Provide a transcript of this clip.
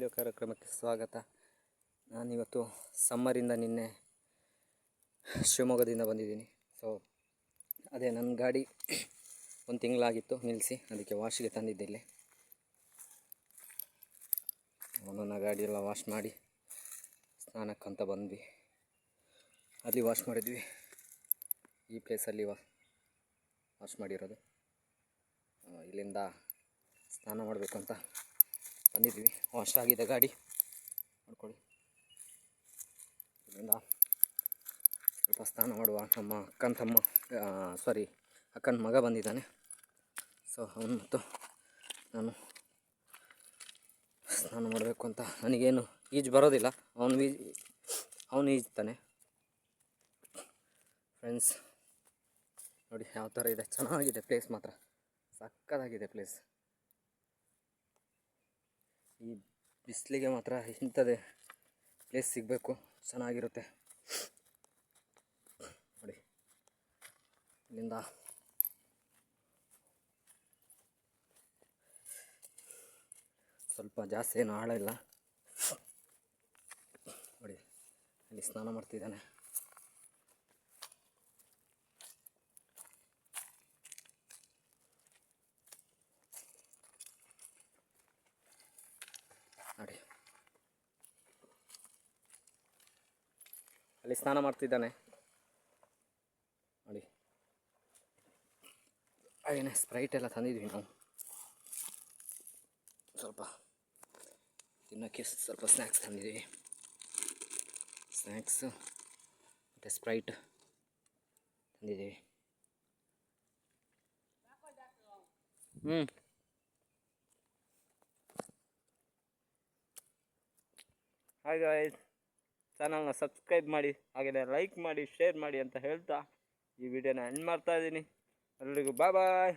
Video ಕಾರ್ಯಕ್ರಮಕ್ಕೆ ಸ್ವಾಗತ. ನಾನಿವತ್ತು ಸಮ್ಮರಿಂದ ನಿನ್ನೆ ಶಿವಮೊಗ್ಗದಿಂದ ಬಂದಿದ್ದೀನಿ. ಸೊ ಅದೇ ನನ್ನ ಗಾಡಿ ಒಂದು ತಿಂಗಳಾಗಿತ್ತು ನಿಲ್ಲಿಸಿ, ಅದಕ್ಕೆ ವಾಶಿಗೆ ತಂದಿದ್ದೆ. ಇಲ್ಲಿ ನನ್ನ ಗಾಡಿ ಎಲ್ಲ ವಾಶ್ ಮಾಡಿ ಸ್ನಾನಕ್ಕಂತ ಬಂದ್ವಿ. ಅಲ್ಲಿ ವಾಶ್ ಮಾಡಿದ್ವಿ, ಈ ಪ್ಲೇಸಲ್ಲಿ ವಾಶ್ ಮಾಡಿರೋದು. ಇಲ್ಲಿಂದ ಸ್ನಾನ ಮಾಡಬೇಕು ಅಂತ ಬಂದಿದ್ವಿ. ವಾಶ್ ಆಗಿದೆ ಗಾಡಿ, ನೋಡ್ಕೊಳ್ಳಿ. ಇಲ್ಲಿಂದ ಸ್ವಲ್ಪ ಸ್ನಾನ ಮಾಡುವ. ನಮ್ಮ ಅಕ್ಕನ ಮಗ ಬಂದಿದ್ದಾನೆ. ಸೊ ಅವನು ಮತ್ತು ನಾನು ಸ್ನಾನ ಮಾಡಬೇಕು ಅಂತ. ನನಗೇನು ಈಜು ಬರೋದಿಲ್ಲ, ಅವನು ಈಜ್ತಾನೆ. ಫ್ರೆಂಡ್ಸ್ ನೋಡಿ ಯಾವ ಥರ ಇದೆ, ಚೆನ್ನಾಗಿದೆ ಪ್ಲೇಸ್, ಮಾತ್ರ ಸಕ್ಕತ್ತಾಗಿದೆ ಪ್ಲೇಸ್. ಈ ಬಿಸಿಲಿಗೆ ಮಾತ್ರ ಇಂಥದ್ದೇ ಪ್ಲೇಸ್ ಸಿಗಬೇಕು, ಚೆನ್ನಾಗಿರುತ್ತೆ ನೋಡಿ. ಇಲ್ಲಿಂದ ಸ್ವಲ್ಪ ಜಾಸ್ತಿ ಏನು ಆಳ ಇಲ್ಲ ನೋಡಿ. ಅಲ್ಲಿ ಸ್ನಾನ ಮಾಡ್ತಿದ್ದಾನೆ. ನೋಡಿ ಅಲ್ಲಿ ಸ್ನಾನ ಮಾಡ್ತಿದ್ದಾನೆ ನೋಡಿ. ಹಾಗೇನೆ ಸ್ಪ್ರೈಟ್ ಎಲ್ಲ ತಂದಿದ್ವಿ ನಾವು. ಸ್ವಲ್ಪ ತಿನ್ನೋಕ್ಕೆ ಸ್ವಲ್ಪ ಸ್ನ್ಯಾಕ್ಸ್ ತಂದಿದ್ದೀವಿ. ಸ್ನ್ಯಾಕ್ಸು ಮತ್ತು ಸ್ಪ್ರೈಟ್ ತಂದಿದ್ದೀವಿ. ಹಾಯ್ ಗಾಯ್ಸ್, ಚಾನಲ್ನ ಸಬ್ಸ್ಕ್ರೈಬ್ ಮಾಡಿ, ಹಾಗೆಯೇ ಲೈಕ್ ಮಾಡಿ, ಶೇರ್ ಮಾಡಿ ಅಂತ ಹೇಳ್ತಾ ಈ ವಿಡಿಯೋನ ಎಂಡ್ ಮಾಡ್ತಾ ಇದ್ದೀನಿ. ಎಲ್ಲರಿಗೂ ಬಾಯ್ ಬಾಯ್.